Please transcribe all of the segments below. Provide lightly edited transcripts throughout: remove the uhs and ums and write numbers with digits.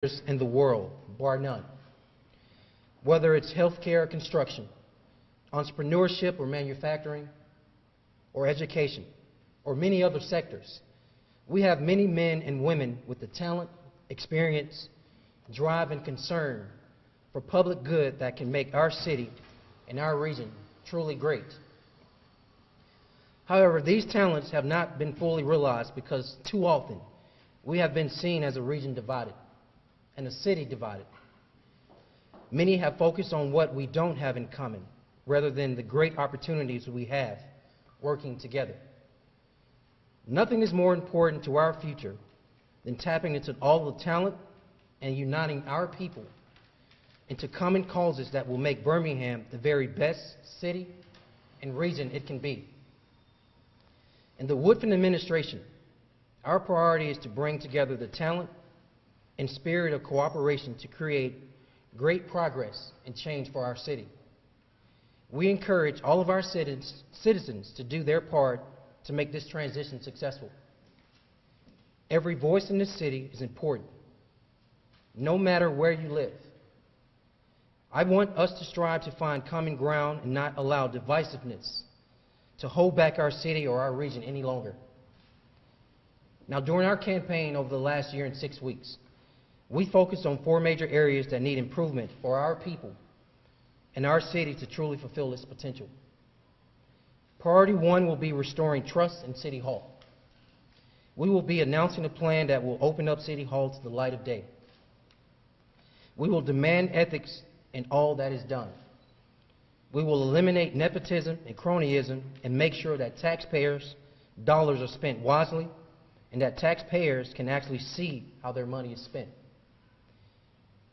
in the world, bar none. Whether it's healthcare or construction, entrepreneurship or manufacturing, or education, or many other sectors, we have many men and women with the talent, experience, drive, and concern for public good that can make our city and our region truly great. However, these talents have not been fully realized because too often we have been seen as a region divided and a city divided. Many have focused on what we don't have in common rather than the great opportunities we have working together. Nothing is more important to our future than tapping into all the talent and uniting our people into common causes that will make Birmingham the very best city and region it can be. In the Woodfin administration, our priority is to bring together the talent and spirit of cooperation to create great progress and change for our city. We encourage all of our citizens to do their part to make this transition successful. Every voice in this city is important, no matter where you live. I want us to strive to find common ground and not allow divisiveness to hold back our city or our region any longer. Now, during our campaign over the last year and 6 weeks, we focused on 4 major areas that need improvement for our people and our city to truly fulfill its potential. Priority 1 will be restoring trust in City Hall. We will be announcing a plan that will open up City Hall to the light of day. We will demand ethics in all that is done. We will eliminate nepotism and cronyism and make sure that taxpayers' dollars are spent wisely and that taxpayers can actually see how their money is spent.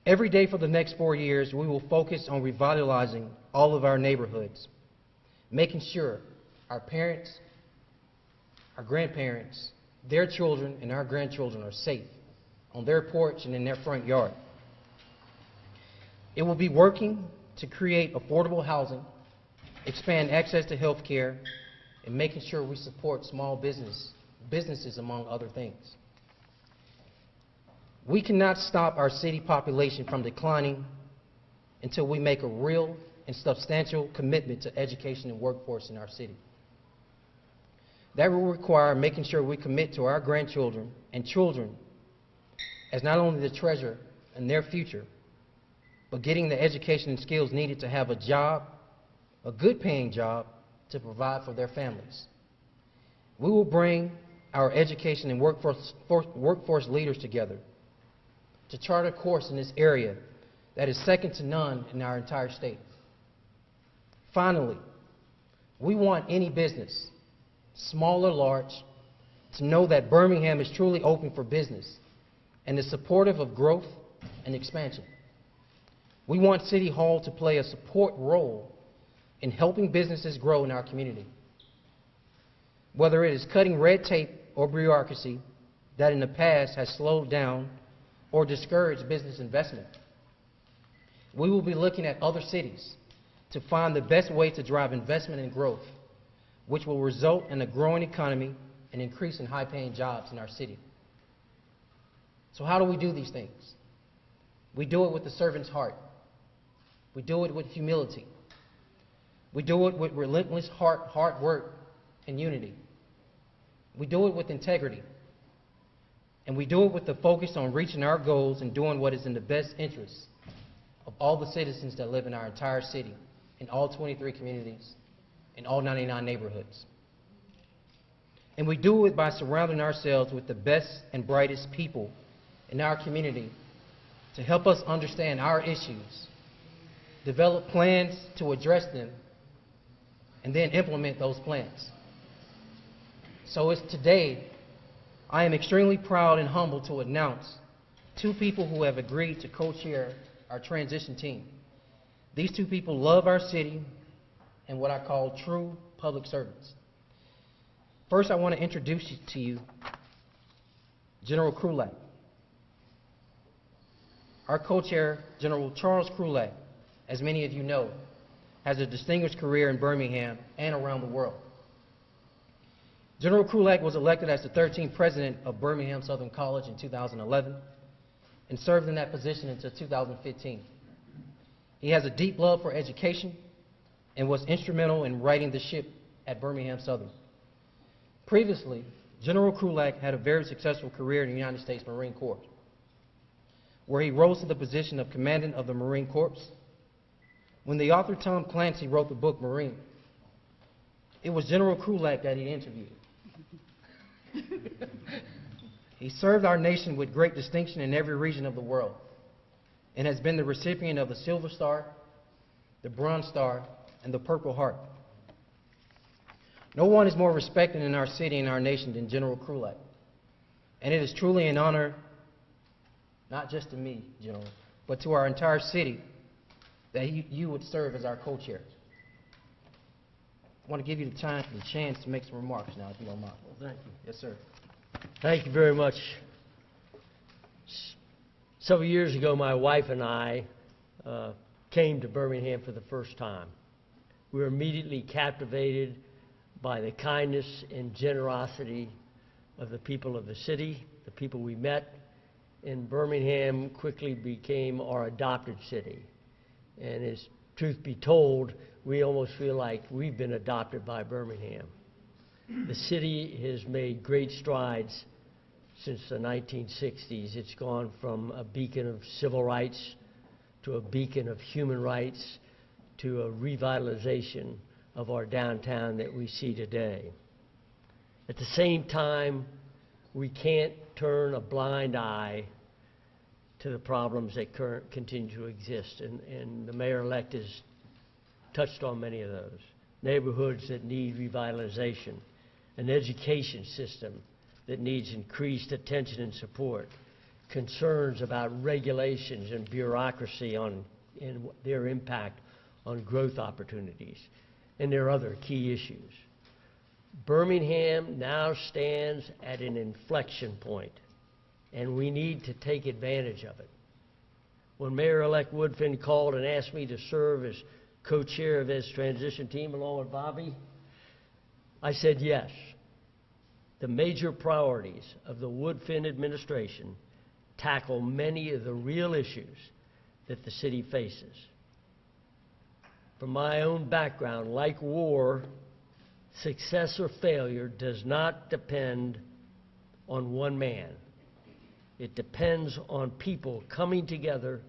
Every day for the next 4 years, we will focus on revitalizing all of our neighborhoods, making sure our parents, our grandparents, their children, and our grandchildren are safe on their porch and in their front yard. It will be working to create affordable housing, expand access to health care, and making sure we support small businesses, among other things. We cannot stop our city population from declining until we make a real and substantial commitment to education and workforce in our city. That will require making sure we commit to our grandchildren and children as not only the treasure in their future, but getting the education and skills needed to have a job, a good paying job, to provide for their families. We will bring our education and workforce leaders together to chart a course in this area that is second to none in our entire state. Finally, we want any business, small or large, to know that Birmingham is truly open for business and is supportive of growth and expansion. We want City Hall to play a support role in helping businesses grow in our community. Whether it is cutting red tape or bureaucracy that in the past has slowed down or discouraged business investment, we will be looking at other cities to find the best way to drive investment and growth, which will result in a growing economy and increase in high-paying jobs in our city. So how do we do these things? We do it with the servant's heart. We do it with humility. We do it with relentless hard work and unity. We do it with integrity. And we do it with the focus on reaching our goals and doing what is in the best interest of all the citizens that live in our entire city, in all 23 communities, in all 99 neighborhoods. And we do it by surrounding ourselves with the best and brightest people in our community to help us understand our issues, develop plans to address them, and then implement those plans. So it's today, I am extremely proud and humbled to announce 2 people who have agreed to co-chair our transition team. These 2 people love our city and what I call true public servants. First, I want to introduce to you General Krulak. Our co-chair, General Charles Krulak, as many of you know, has a distinguished career in Birmingham and around the world. General Krulak was elected as the 13th president of Birmingham Southern College in 2011. and served in that position until 2015. He has a deep love for education and was instrumental in righting the ship at Birmingham Southern. Previously, General Krulak had a very successful career in the United States Marine Corps, where he rose to the position of Commandant of the Marine Corps. When the author Tom Clancy wrote the book Marine, it was General Krulak that he interviewed. He served our nation with great distinction in every region of the world and has been the recipient of the Silver Star, the Bronze Star, and the Purple Heart. No one is more respected in our city and our nation than General Krulak. And it is truly an honor, not just to me, General, but to our entire city, that you would serve as our co-chair. I want to give you the chance to make some remarks now, if you don't mind. Well, thank you. Yes, sir. Thank you very much. Several years ago, my wife and I came to Birmingham for the first time. We were immediately captivated by the kindness and generosity of the people of the city, the people we met. And Birmingham quickly became our adopted city. And as truth be told, we almost feel like we've been adopted by Birmingham. The city has made great strides since the 1960s. It's gone from a beacon of civil rights to a beacon of human rights to a revitalization of our downtown that we see today. At the same time, we can't turn a blind eye to the problems that continue to exist, and the mayor-elect has touched on many of those. Neighborhoods that need revitalization, an education system that needs increased attention and support, concerns about regulations and bureaucracy and their impact on growth opportunities, and there are other key issues. Birmingham now stands at an inflection point, and we need to take advantage of it. When Mayor-elect Woodfin called and asked me to serve as co-chair of his transition team along with Bobby, I said yes. The major priorities of the Woodfin administration tackle many of the real issues that the city faces. From my own background, like war, success or failure does not depend on one man. It depends on people coming together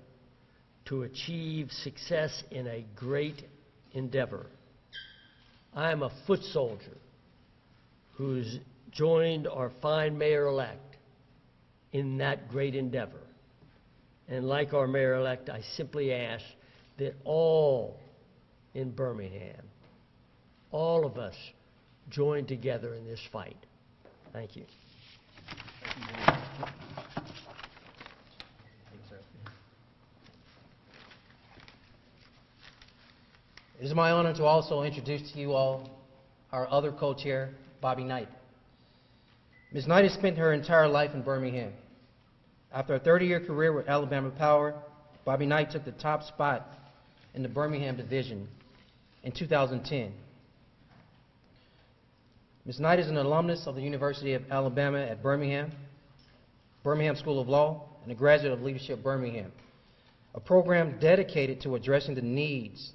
to achieve success in a great endeavor. I am a foot soldier who's joined our fine mayor-elect in that great endeavor. And like our mayor-elect, I simply ask that all in Birmingham, all of us, join together in this fight. Thank you. It is my honor to also introduce to you all our other co-chair, Bobby Knight. Ms. Knight has spent her entire life in Birmingham. After a 30-year career with Alabama Power, Bobby Knight took the top spot in the Birmingham division in 2010. Ms. Knight is an alumnus of the University of Alabama at Birmingham, Birmingham School of Law, and a graduate of Leadership Birmingham, a program dedicated to addressing the needs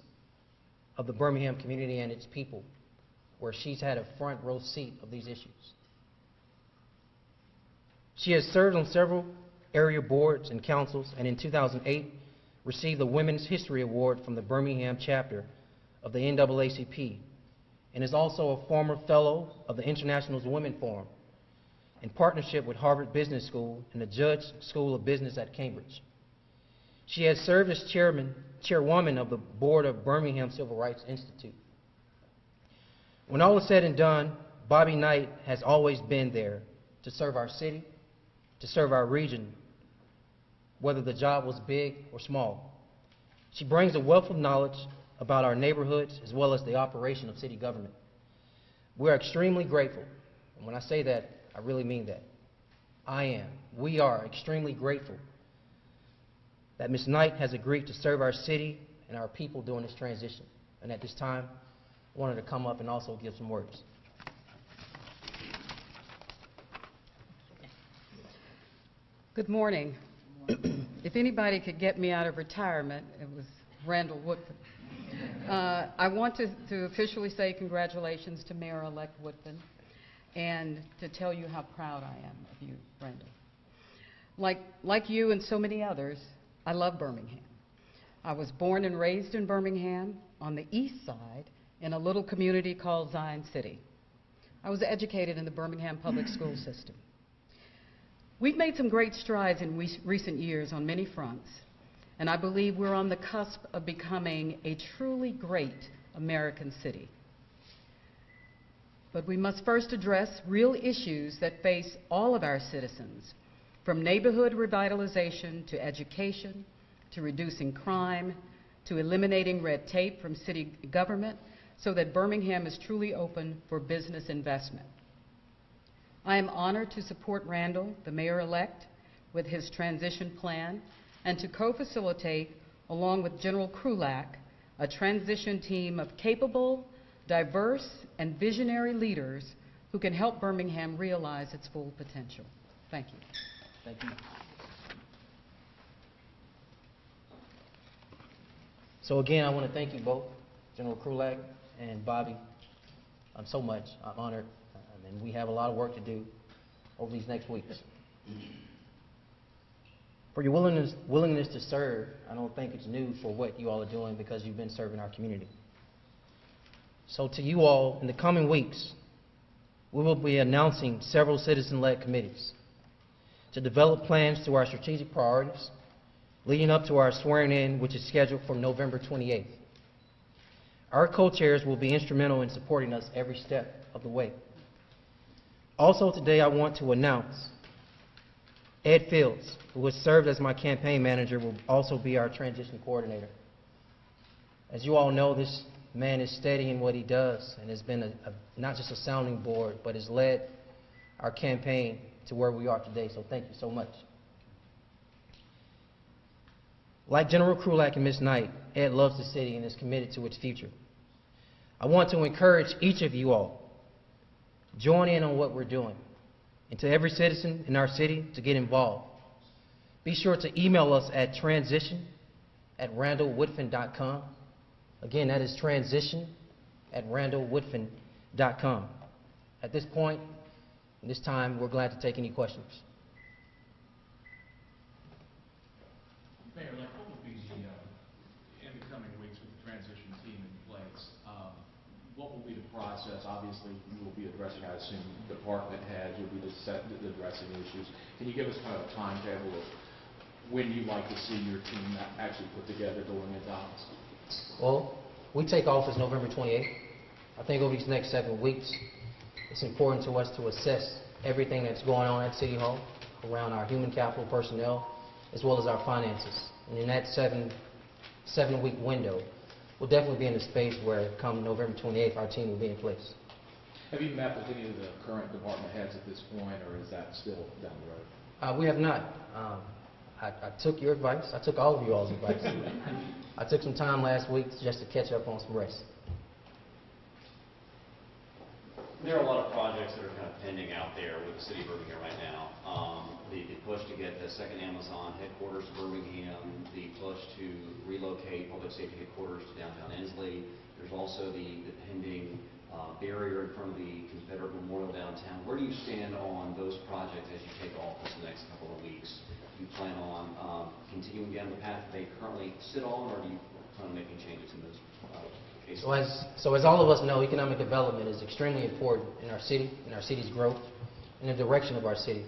of the Birmingham community and its people, where she's had a front row seat of these issues. She has served on several area boards and councils, and in 2008 received the Women's History Award from the Birmingham chapter of the NAACP, and is also a former fellow of the International Women Forum in partnership with Harvard Business School and the Judge School of Business at Cambridge. She has served as chairwoman of the board of Birmingham Civil Rights Institute. When all is said and done, Bobby Knight has always been there to serve our city, to serve our region, whether the job was big or small. She brings a wealth of knowledge about our neighborhoods as well as the operation of city government. We're extremely grateful, and when I say that, I really mean that. We are extremely grateful that Ms. Knight has agreed to serve our city and our people during this transition. And at this time, I wanted to come up and also give some words. Good morning. If anybody could get me out of retirement, it was Randall Woodfin. I want to officially say congratulations to Mayor-elect Woodfin and to tell you how proud I am of you, Randall. Like you and so many others, I love Birmingham. I was born and raised in Birmingham on the east side in a little community called Zion City. I was educated in the Birmingham public school system. We've made some great strides in recent years on many fronts, and I believe we're on the cusp of becoming a truly great American city. But we must first address real issues that face all of our citizens, from neighborhood revitalization to education, to reducing crime, to eliminating red tape from city government, so that Birmingham is truly open for business investment. I am honored to support Randall, the mayor-elect, with his transition plan and to co-facilitate, along with General Krulak, a transition team of capable, diverse, and visionary leaders who can help Birmingham realize its full potential. Thank you. Thank you. So again, I want to thank you both, General Krulak and Bobby, so much. I'm honored, and we have a lot of work to do over these next weeks. For your willingness to serve, I don't think it's new for what you all are doing because you've been serving our community. So to you all, in the coming weeks, we will be announcing several citizen-led committees to develop plans to our strategic priorities leading up to our swearing-in, which is scheduled for November 28th. Our co-chairs will be instrumental in supporting us every step of the way. Also today, I want to announce Ed Fields, who has served as my campaign manager, will also be our transition coordinator. As you all know, this man is steady in what he does and has been not just a sounding board, but has led our campaign to where we are today, so thank you so much. Like General Krulak and Ms. Knight, Ed loves the city and is committed to its future. I want to encourage each of you all, join in on what we're doing, and to every citizen in our city to get involved. Be sure to email us at transition@randallwoodfin.com. Again, that is transition@randallwoodfin.com. At this point, in this time, we're glad to take any questions. Mayor, like, what will be the, in the coming weeks with the transition team in place, what will be the process? Obviously, you will be addressing, I assume, department heads, you'll be addressing issues. Can you give us kind of a timetable of when you'd like to see your team actually put together going into office? Well, we take office November 28th. I think over these next 7 weeks, it's important to us to assess everything that's going on at City Hall around our human capital personnel, as well as our finances. And in that seven-week window, we'll definitely be in a space where come November 28th, our team will be in place. Have you met with any of the current department heads at this point, or is that still down the road? We have not. I took your advice. I took all of you all's advice. I took some time last week just to catch up on some rest. There are a lot of projects that are kind of pending out there with the City of Birmingham right now. The push to get the second Amazon headquarters to Birmingham, the push to relocate public safety headquarters to downtown Ensley. There's also the pending barrier in front of the Confederate Memorial downtown. Where do you stand on those projects as you take office in the next couple of weeks? Do you plan on continuing down the path that they currently sit on, or do you plan on making changes in those cases? So as all of us know, economic development is extremely important in our city, in our city's growth, and the direction of our city.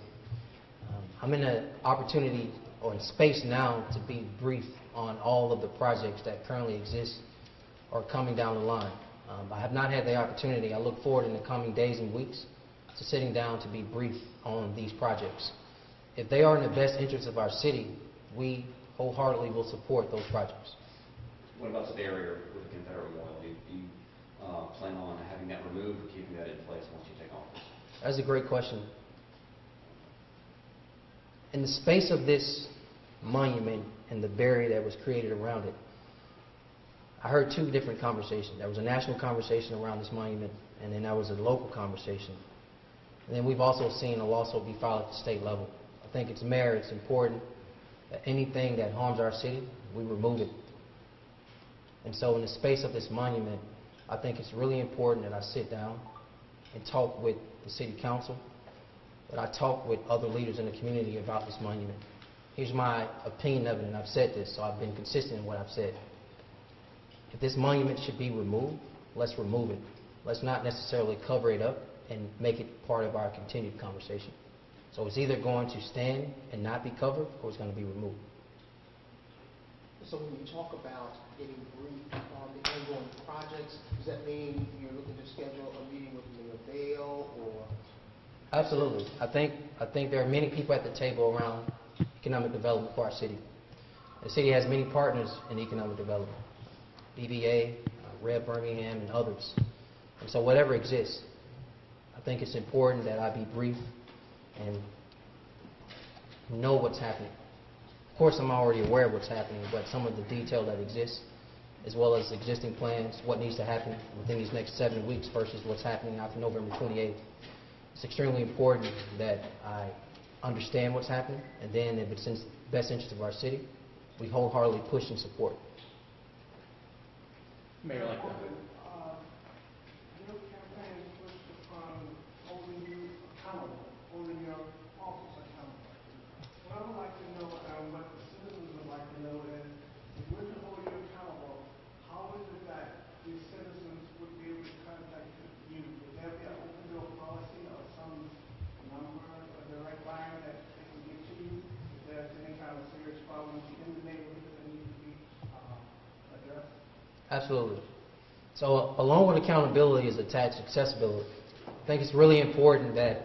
I'm in an opportunity or in space now to be brief on all of the projects that currently exist or coming down the line. I have not had the opportunity. I look forward in the coming days and weeks to sitting down to be brief on these projects. If they are in the best interest of our city, we wholeheartedly will support those projects. What about the barrier with the Confederate Memorial? Do you plan on having that removed or keeping that in place once you take office? That's a great question. In the space of this monument and the barrier that was created around it, I heard two different conversations. There was a national conversation around this monument, and then there was a local conversation. And then we've also seen a lawsuit be filed at the state level. I think it's important that anything that harms our city, we remove it. And so in the space of this monument, I think it's really important that I sit down and talk with the city council, that I talk with other leaders in the community about this monument. Here's my opinion of it, and I've said this, so I've been consistent in what I've said. If this monument should be removed, let's remove it. Let's not necessarily cover it up and make it part of our continued conversation. So it's either going to stand and not be covered, or it's going to be removed. So when you talk about getting briefed on the ongoing projects, does that mean you're looking to schedule a meeting with Mayor Bale or? Absolutely. I think there are many people at the table around economic development for our city. The city has many partners in economic development, BBA, Red Birmingham, and others. And so whatever exists, I think it's important that I be brief and know what's happening. Of course, I'm already aware of what's happening, but some of the detail that exists, as well as existing plans, what needs to happen within these next 7 weeks versus what's happening after November 28th, it's extremely important that I understand what's happening, and then if it's in the best interest of our city, we wholeheartedly push and support. Mayor, like Your campaign is pushed upon holding you accountable, holding your office accountable. What I would like to know, and what the citizens would like to know is, if we're to hold you accountable, how is it that the citizens would be able to contact you? Would there be an open door policy or some number or direct line that they can get to you if there's any kind of serious problems in the neighborhood that need to be addressed? Absolutely. So along with accountability is attached accessibility. I think it's really important that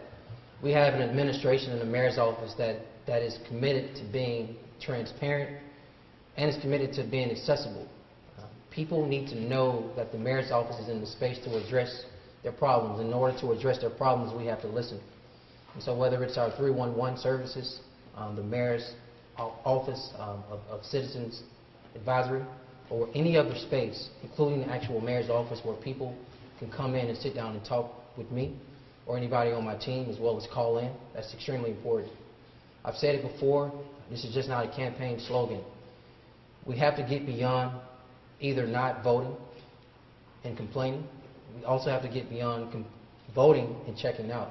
we have an administration in the mayor's office that is committed to being transparent and is committed to being accessible. People need to know that the mayor's office is in the space to address their problems. In order to address their problems, we have to listen. And so whether it's our 311 services, the mayor's office of citizens advisory, or any other space, including the actual mayor's office, where people can come in and sit down and talk with me or anybody on my team, as well as call in. That's extremely important. I've said it before, this is just not a campaign slogan. We have to get beyond either not voting and complaining. We also have to get beyond voting and checking out.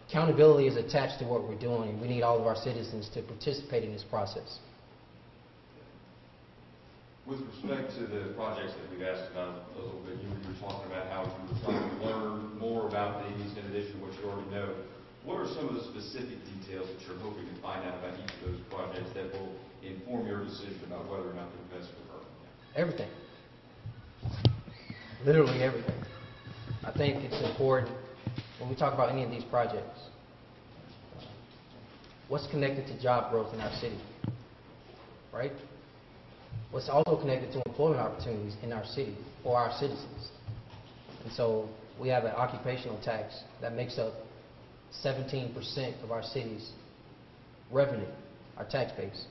Accountability is attached to what we're doing, and we need all of our citizens to participate in this process. With respect to the projects that we've asked about a little bit, you were talking about how you were trying to learn more about these in addition to what you already know. What are some of the specific details that you're hoping to find out about each of those projects that will inform your decision about whether or not to invest for Birmingham? Everything. Literally everything. I think it's important when we talk about any of these projects, what's connected to job growth in our city, right? What's also connected to employment opportunities in our city for our citizens. And so we have an occupational tax that makes up 17% of our city's revenue, our tax base.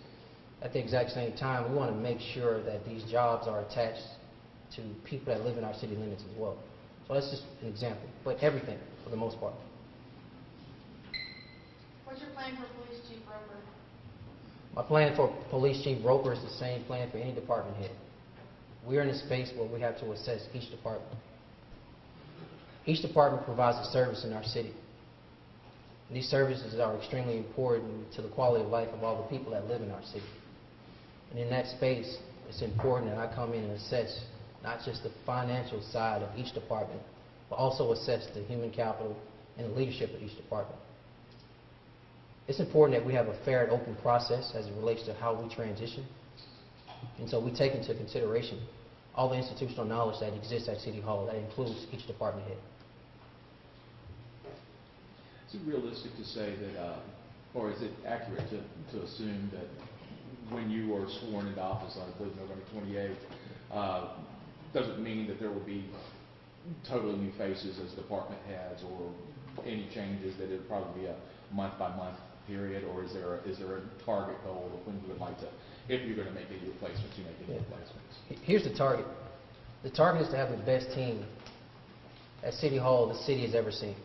At the exact same time, we want to make sure that these jobs are attached to people that live in our city limits as well. So that's just an example, but everything for the most part. What's your plan for Police Chief Roper? My plan for Police Chief Roper is the same plan for any department head. We're in a space where we have to assess each department. Each department provides a service in our city. And these services are extremely important to the quality of life of all the people that live in our city. And in that space, it's important that I come in and assess not just the financial side of each department, but also assess the human capital and the leadership of each department. It's important that we have a fair and open process as it relates to how we transition. And so we take into consideration all the institutional knowledge that exists at City Hall. That includes each department head. Is it realistic to say that, or is it accurate to assume that when you were sworn into office on, I believe, November 28th, doesn't mean that there will be totally new faces as department heads or any changes, that it would probably be a month-by-month period, or is there a target goal of when you would like to, if you're going to make any replacements, you make any replacements? Here's the target. The target is to have the best team at City Hall the city has ever seen.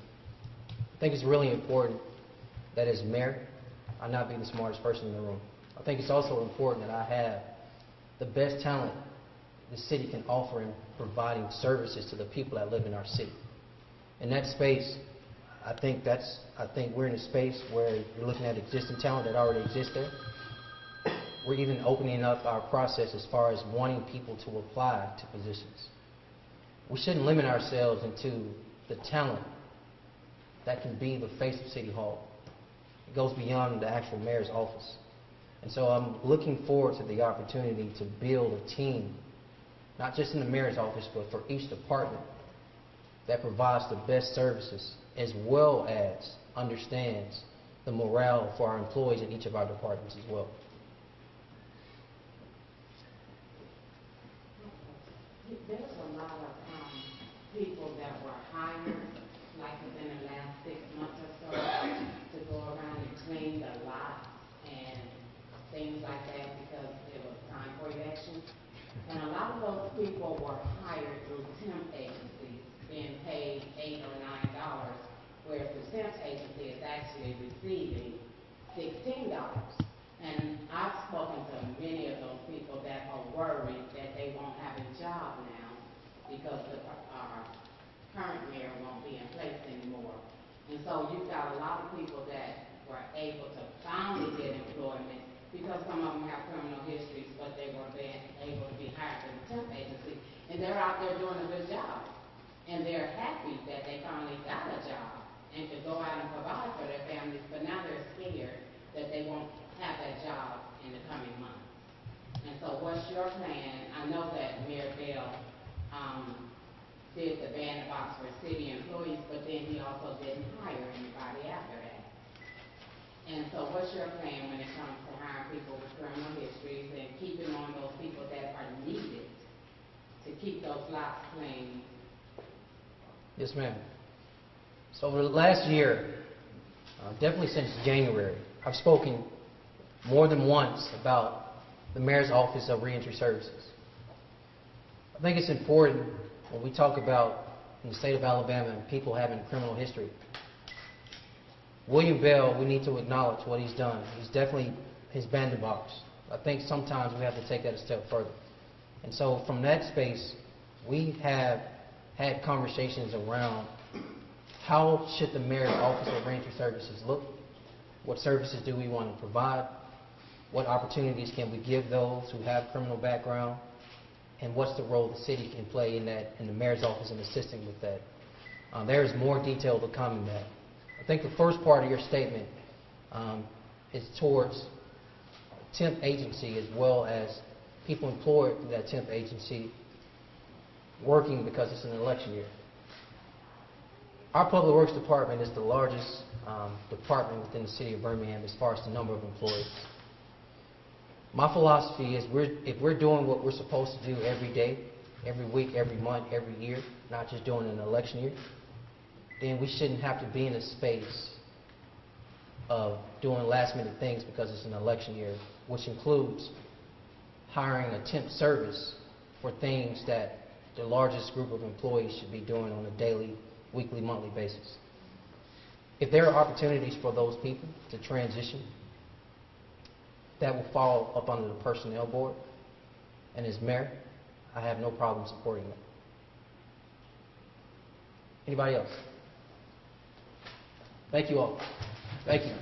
I think it's really important that as mayor, I not be the smartest person in the room. I think it's also important that I have the best talent the city can offer in providing services to the people that live in our city. In that space, I think we're in a space where you're looking at existing talent that already exists there. We're even opening up our process as far as wanting people to apply to positions. We shouldn't limit ourselves into the talent that can be the face of City Hall. It goes beyond the actual mayor's office. And so I'm looking forward to the opportunity to build a team, not just in the mayor's office, but for each department that provides the best services, as well as understands the morale for our employees in each of our departments as well. There's a lot of people that were hired, like within the last 6 months or so, to go around and clean the lots and things like that because it was time for election. And a lot of those people were hired through temp agencies, being paid $8 or $9, whereas the temp agency is actually receiving $16. And I've spoken to many of those people that are worried that they won't have a job now because our current mayor won't be in place anymore. And so you've got a lot of people that were able to finally get employment because some of them have criminal histories, but they were able to be hired through the temp agency. And they're out there doing a good job. And they're happy that they finally got a job and could go out and provide for their families, but now they're scared that they won't have that job in the coming months. And so what's your plan? I know that Mayor Bell did the bandbox for city employees, but then he also didn't hire anybody after that. And so what's your plan when it comes to hiring people with criminal histories and keeping on those people that are needed to keep those lots clean? Yes, ma'am. So over the last year, definitely since January, I've spoken more than once about the Mayor's Office of Reentry Services. I think it's important when we talk about in the state of Alabama and people having criminal history. William Bell, we need to acknowledge what he's done. He's definitely his bandbox. I think sometimes we have to take that a step further. And so from that space, we have had conversations around how should the Mayor's Office of Reentry Services look? What services do we want to provide? What opportunities can we give those who have criminal background? And what's the role the city can play in that, in the mayor's office in assisting with that? There is more detail to come in that. I think the first part of your statement is towards temp agency as well as people employed through that temp agency working because it's an election year. Our Public Works Department is the largest department within the City of Birmingham as far as the number of employees. My philosophy is if we're doing what we're supposed to do every day, every week, every month, every year, not just doing an election year, then we shouldn't have to be in a space of doing last-minute things because it's an election year, which includes hiring a temp service for things that the largest group of employees should be doing on a daily, weekly, monthly basis. If there are opportunities for those people to transition, that will fall up under the personnel board, and as mayor, I have no problem supporting that. Anybody else? Thank you all. Thank you.